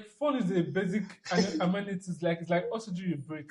Phone is a basic amenities. Like it's like oxygen you breathe.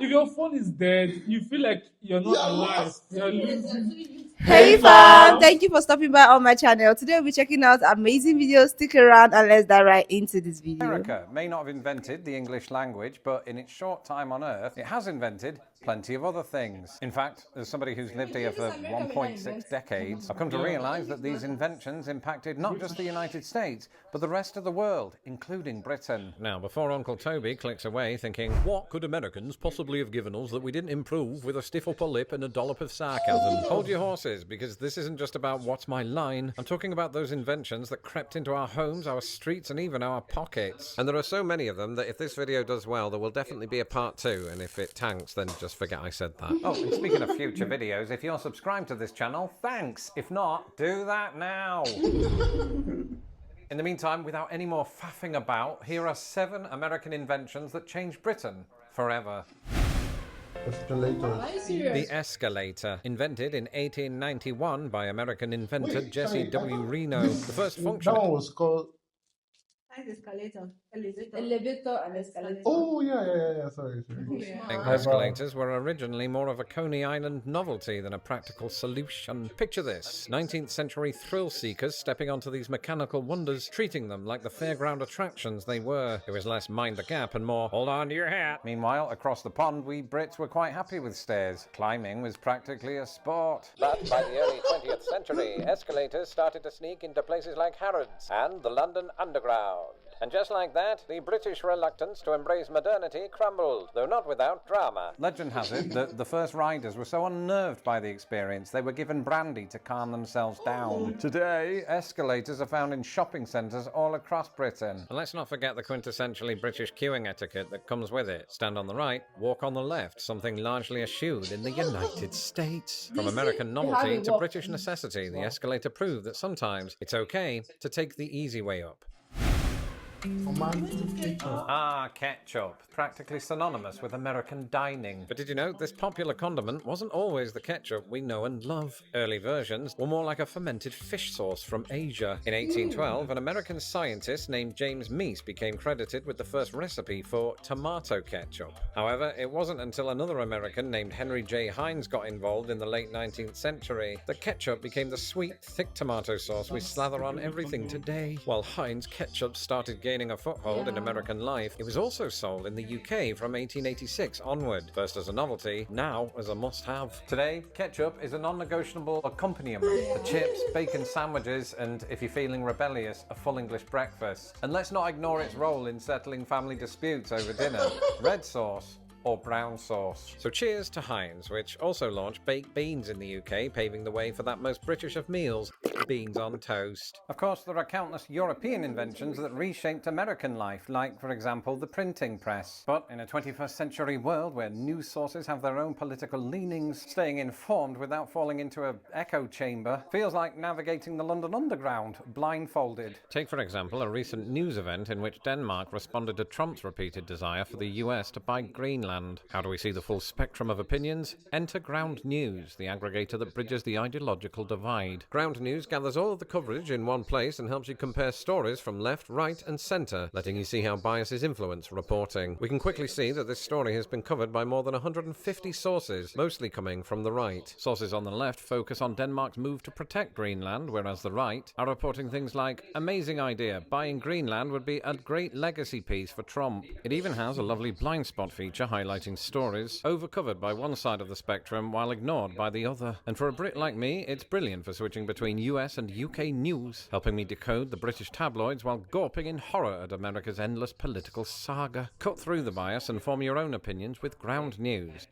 If your phone is dead, you feel like you're not alive. You're losing. Hey fam, thank you for stopping by on my channel. Today we'll be checking out amazing videos. Stick around and let's dive right into this video. America may not have invented the English language, but in its short time on Earth, it has invented plenty of other things. In fact, as somebody who's lived here for 1.6 decades, I've come to realise that these inventions impacted not just the United States, but the rest of the world, including Britain. Now, before Uncle Toby clicks away thinking, what could Americans possibly have given us that we didn't improve with a stiff upper lip and a dollop of sarcasm? Hold your horses, because this isn't just about what's my line. I'm talking about those inventions that crept into our homes, our streets, and even our pockets. And there are so many of them that if this video does well, there will definitely be a part 2, and if it tanks, then just forget I said that. Oh, and speaking of future videos, if you're subscribed to this channel, thanks. If not, do that now. In the meantime, without any more faffing about, here are 7 American inventions that changed Britain forever. The escalator, invented in 1891 by American inventor Jesse W. Reno. The first function... That one was called... Escalator. Elevator and escalator. Oh, yeah. Sorry. Yeah. Escalators were originally more of a Coney Island novelty than a practical solution. Picture this, 19th century thrill seekers stepping onto these mechanical wonders, treating them like the fairground attractions they were. It was less mind the gap and more hold on to your hat. Meanwhile, across the pond, we Brits were quite happy with stairs. Climbing was practically a sport. But by the early 20th century, escalators started to sneak into places like Harrods and the London Underground. And just like that, the British reluctance to embrace modernity crumbled, though not without drama. Legend has it that the first riders were so unnerved by the experience they were given brandy to calm themselves down. Today, escalators are found in shopping centres all across Britain. And let's not forget the quintessentially British queuing etiquette that comes with it. Stand on the right, walk on the left, something largely eschewed in the United States. From American novelty to British necessity, the escalator proved that sometimes it's okay to take the easy way up. Ketchup. Practically synonymous with American dining. But did you know this popular condiment wasn't always the ketchup we know and love? Early versions were more like a fermented fish sauce from Asia. In 1812, an American scientist named James Meese became credited with the first recipe for tomato ketchup. However, it wasn't until another American named Henry J. Heinz got involved in the late 19th century that ketchup became the sweet, thick tomato sauce we slather on everything today. While Heinz ketchup started gaining a foothold in American life, it was also sold in the UK from 1886 onward, first as a novelty, now as a must-have. Today, ketchup is a non-negotiable accompaniment for chips, bacon sandwiches, and, if you're feeling rebellious, a full English breakfast. And let's not ignore its role in settling family disputes over dinner. Red sauce or brown sauce. So cheers to Heinz, which also launched baked beans in the UK, paving the way for that most British of meals, beans on toast. Of course, there are countless European inventions that reshaped American life, like, for example, the printing press. But in a 21st century world where news sources have their own political leanings, staying informed without falling into an echo chamber feels like navigating the London Underground, blindfolded. Take, for example, a recent news event in which Denmark responded to Trump's repeated desire for the US to buy Greenland. How do we see the full spectrum of opinions? Enter Ground News, the aggregator that bridges the ideological divide. Ground News gathers all of the coverage in one place and helps you compare stories from left, right and centre, letting you see how biases influence reporting. We can quickly see that this story has been covered by more than 150 sources, mostly coming from the right. Sources on the left focus on Denmark's move to protect Greenland, whereas the right are reporting things like, amazing idea, buying Greenland would be a great legacy piece for Trump. It even has a lovely blind spot feature highlighting stories overcovered by one side of the spectrum while ignored by the other. And for a Brit like me, it's brilliant for switching between US and UK news, helping me decode the British tabloids while gawping in horror at America's endless political saga. Cut through the bias and form your own opinions with Ground News.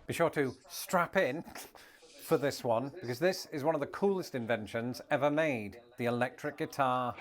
Be sure to strap in for this one, because this is one of the coolest inventions ever made, the electric guitar.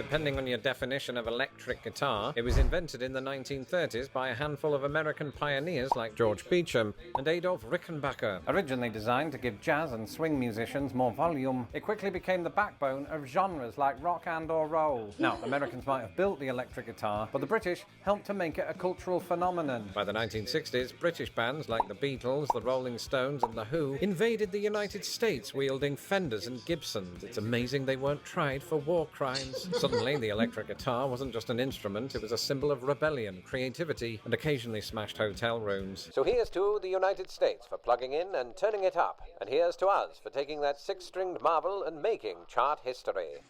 Depending on your definition of electric guitar, it was invented in the 1930s by a handful of American pioneers like George Beecham and Adolf Rickenbacker. Originally designed to give jazz and swing musicians more volume, it quickly became the backbone of genres like rock and/or roll. Now, Americans might have built the electric guitar, but the British helped to make it a cultural phenomenon. By the 1960s, British bands like the Beatles, the Rolling Stones, and the Who invaded the United States wielding Fenders and Gibsons. It's amazing they weren't tried for war crimes. Suddenly, the electric guitar wasn't just an instrument, it was a symbol of rebellion, creativity, and occasionally smashed hotel rooms. So here's to the United States for plugging in and turning it up, and here's to us for taking that six-stringed marvel and making chart history.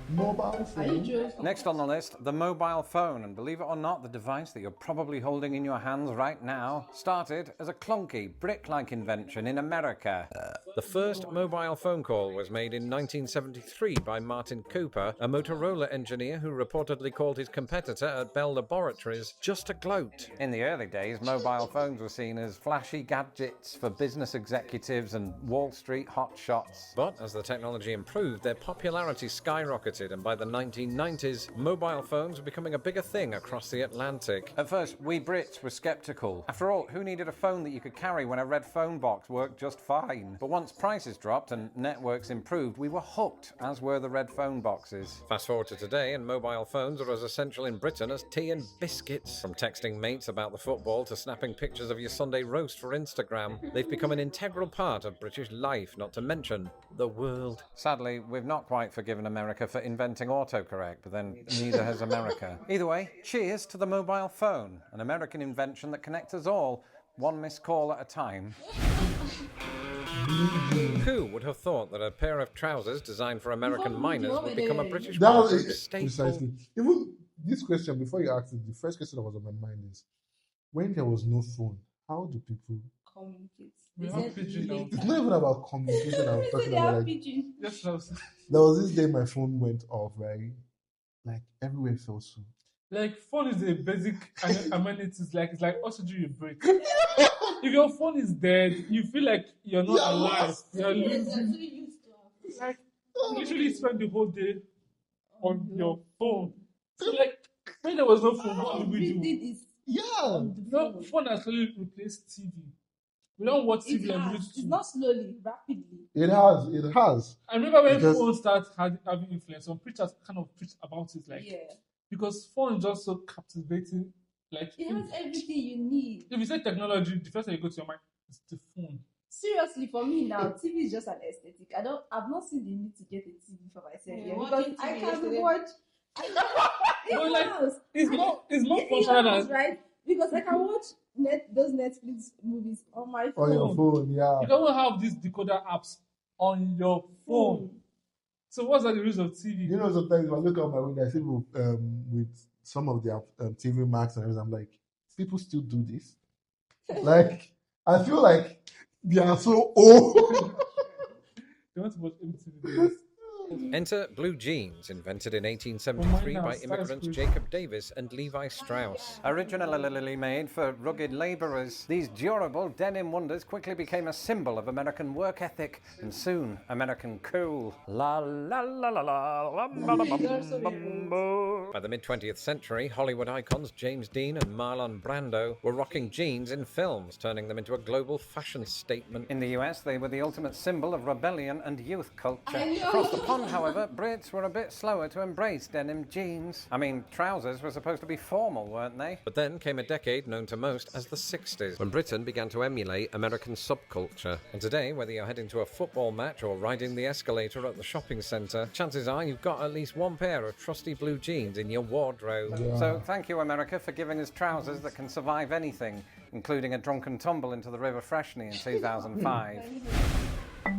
Mobile phone. Next on the list, the mobile phone. And believe it or not, the device that you're probably holding in your hands right now started as a clunky, brick-like invention in America. The first mobile phone call was made in 1973 by Martin Cooper, a Motorola engineer who reportedly called his competitor at Bell Laboratories just a gloat. In the early days, mobile phones were seen as flashy gadgets for business executives and Wall Street hotshots. But as the technology improved, their popularity skyrocketed, and by the 1990s, mobile phones were becoming a bigger thing across the Atlantic. At first, we Brits were skeptical. After all, who needed a phone that you could carry when a red phone box worked just fine? But once prices dropped and networks improved, we were hooked, as were the red phone boxes. Fast forward to today, and mobile phones are as essential in Britain as tea and biscuits. From texting mates about the football to snapping pictures of your Sunday roast for Instagram, they've become an integral part of British life, not to mention the world. Sadly, we've not quite forgiven America for inventing autocorrect, but then neither has America. Either way, cheers to the mobile phone, an American invention that connects us all, one missed call at a time. Who would have thought that a pair of trousers designed for American miners would become a British wardrobe staple? Precisely. Even this question, before you asked it, the first question that was on my mind is, when there was no phone, how do people Communicate. We have pigeon now. It's not even about communication. I was talking about like, Yes, that's there was this day my phone went off, right? Like everywhere felt so. like phone is a basic amenities. Like it's like oxygen you breathe. If your phone is dead, you feel like you're not alive. You're losing. Like you literally spend the whole day on your phone. So like when there was no phone, what did we do? Yeah. No, phone has slowly replaced TV. We don't watch TV like we used to. It's not slowly, rapidly. It has. I remember when Because- phones started having influence. Some preachers kind of preach about it, like because phone is just so captivating. Like It has everything you need. if you say technology, the first thing you go to your mind is the phone. Seriously, for me now, TV is just an aesthetic. I've not seen the need to get a TV for myself yet because I can watch. But like, it's not It functional is, as right? Because I can watch those Netflix movies on my phone. On your phone, yeah. you don't have these decoder apps on your phone. So what's the use of TV? You know, sometimes when I look out my window, I see people with some of their TV Max and everything. I'm like, people still do this? Like, I feel like they are so old. They want to watch MTV. Enter blue jeans, invented in 1873 Oh my by God, immigrants that's Jacob Davis and Levi Strauss. Originally made for rugged labourers, these durable denim wonders quickly became a symbol of American work ethic and soon American cool. La la la la la la la la la. By the mid-20th century, Hollywood icons James Dean and Marlon Brando were rocking jeans in films, turning them into a global fashion statement. In the US, they were the ultimate symbol of rebellion and youth culture. Across the pond, however, Brits were a bit slower to embrace denim jeans. I mean, trousers were supposed to be formal, weren't they? But then came a decade known to most as the 60s, when Britain began to emulate American subculture. And today, whether you're heading to a football match or riding the escalator at the shopping centre, chances are you've got at least one pair of trusty blue jeans in your wardrobe. Yeah. So thank you, America, for giving us trousers that can survive anything, including a drunken tumble into the River Freshney in 2005.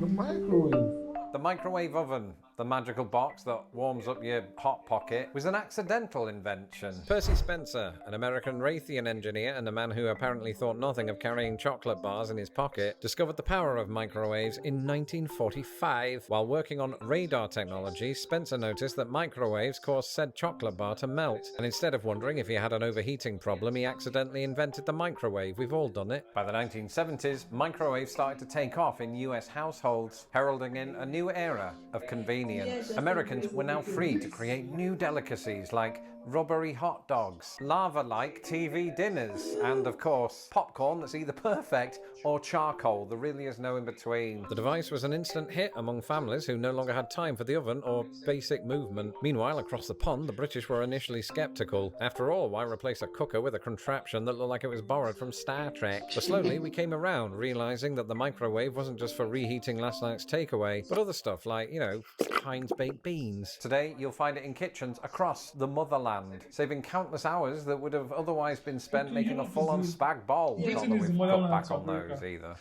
The microwave. The microwave oven, the magical box that warms up your hot pocket, was an accidental invention. Percy Spencer, an American Raytheon engineer and a man who apparently thought nothing of carrying chocolate bars in his pocket, discovered the power of microwaves in 1945. While working on radar technology, Spencer noticed that microwaves caused said chocolate bar to melt, and instead of wondering if he had an overheating problem, he accidentally invented the microwave. We've all done it. By the 1970s, microwaves started to take off in US households, heralding in a new era of convenience. convenient. Americans were now free to create new delicacies like rubbery hot dogs, lava-like TV dinners, and of course, popcorn that's either perfect or charcoal. There really is no in between. The device was an instant hit among families who no longer had time for the oven or basic movement. Meanwhile, across the pond, the British were initially skeptical. After all, why replace a cooker with a contraption that looked like it was borrowed from Star Trek? But slowly we came around, realising that the microwave wasn't just for reheating last night's takeaway, but other stuff like, Heinz baked beans. Today, you'll find it in kitchens across the motherland, saving countless hours that would have otherwise been spent making a full-on spag bol. Not that we've cut back on those either.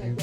And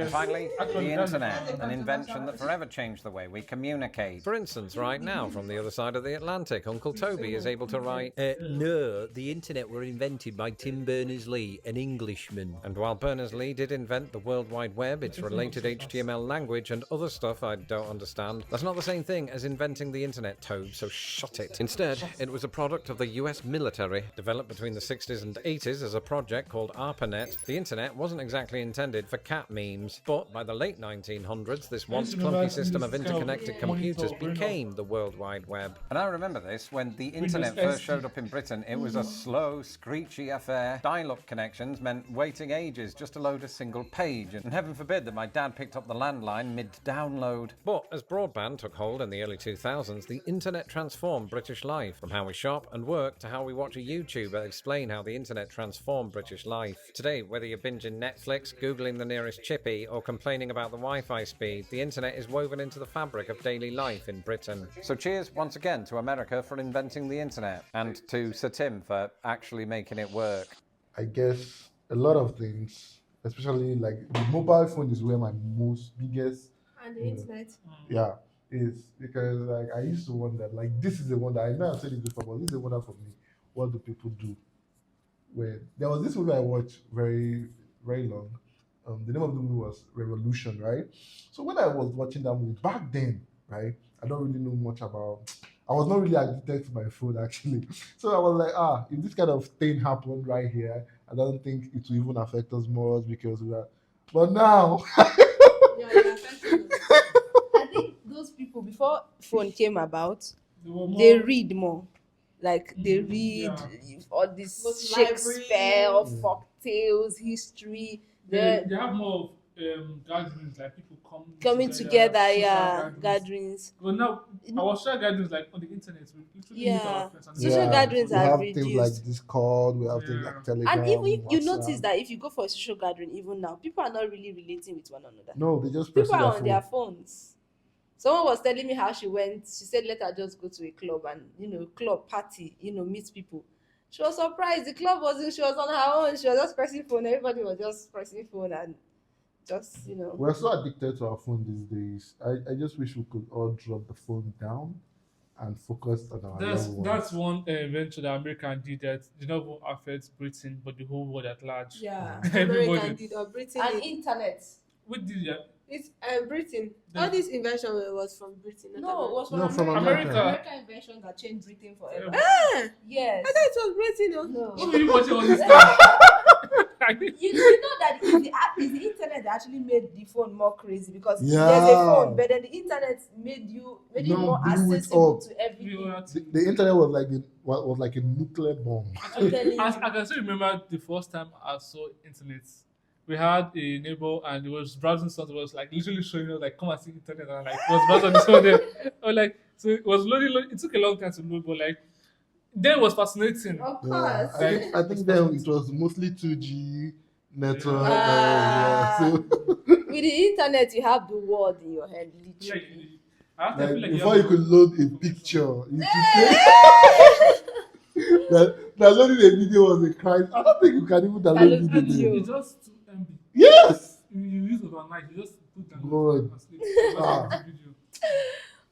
finally, the internet, an invention that forever changed the way we communicate. For instance, right now, from the other side of the Atlantic, Uncle Toby is able to write, No, the internet were invented by Tim Berners-Lee, an Englishman. And while Berners-Lee did invent the World Wide Web, its related HTML language, and other stuff I don't understand, that's not the same thing as inventing the internet, Tobe, so shut it. Instead, it was a product of the US military, developed between the 60s and 80s as a project called ARPANET. The internet wasn't exactly intended for cat memes, but by the late 1900s, this once clunky system of interconnected computers became the World Wide Web. And I remember this when the internet first showed up in Britain. It was a slow, screechy affair. Dial-up connections meant waiting ages just to load a single page, and heaven forbid that my dad picked up the landline mid-download. But as broadband took hold in the early 2000s, the internet transformed British life, from how we shop and work to how we watch a YouTuber explain how the internet transformed British life. Today, whether you're binging Netflix, Googling the nearest chippy, or complaining about the Wi-Fi speed, the internet is woven into the fabric of daily life in Britain. So cheers once again to America for inventing the internet, and to Sir Tim for actually making it work. I guess a lot of things, especially like the mobile phone, is where my biggest And the internet. is, because like I used to wonder, like, this is the one that I know I've said it before, but this is the one for me. What do people do? Where there was this movie I watched very, very long. The name of the movie was Revolution, right? So when I was watching that movie back then, right, I don't really know much about. I was not really addicted to my phone actually. So I was like, if this kind of thing happened right here, I don't think it will even affect us more because we are. But now, I think those people before phone came about, they read more. Like they read all this Shakespeare, folk tales, history. They have more gatherings, like people coming together, gatherings. But now our social gatherings, like on the internet, we literally meet our friends. And social gatherings we are have reduced. things like Discord, we have things like Telegram. And even you WhatsApp. notice that if you go for a social gathering, even now, people are not really relating with one another. No, they just people are on their phones. Someone was telling me how she went. She said, let her just go to a club and, club party, meet people. She was surprised. The club she was on her own. She was just pressing phone. Everybody was just pressing phone and just, We're so addicted to our phone these days. I just wish we could all drop the phone down and focus on our loved ones. That's one invention that America did that did not even affect Britain, but the whole world at large. Yeah, Everybody. American did, or Britain. and internet. What did you? It's Britain. All this invention was from Britain. No, it was from No, from America. American invention that changed Britain forever. Ah, Yes. I thought it was Britain. No. What were you watching all this time? You know that it's the internet that actually made the phone more crazy because there's a Yeah. phone, but then the internet made it more blew it accessible up. to everything. The internet was like a nuclear bomb. I'm telling you. I can still remember the first time I saw internet. We had a neighbor and he was browsing something. Was like literally showing us like, come and see internet, and like was browsing this one there. Or like, so it was loading. It took a long time to load, but like then it was fascinating. Of Yeah, course. I think then it was mostly 2G network. Ah. So With the internet, you have the world in your head, literally. I have to feel like, like before you have could load a picture, you should say that loading a video was a crime. I don't think you can even download Download video. video. it's just 2 MB. Yes. You use it overnight. You just put down God. and sleep. Ah. Just video.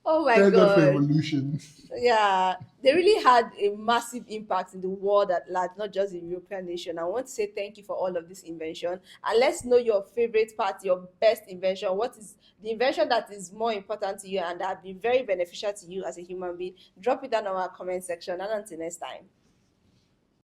Oh my Thank God for god. evolution. Yeah, they really had a massive impact in the world at large, not just the European nation. I want to say thank you for all of this invention. And let's know your favorite part, your best invention. What is the invention that is more important to you and that have been very beneficial to you as a human being? Drop it down in our comment section. And until next time.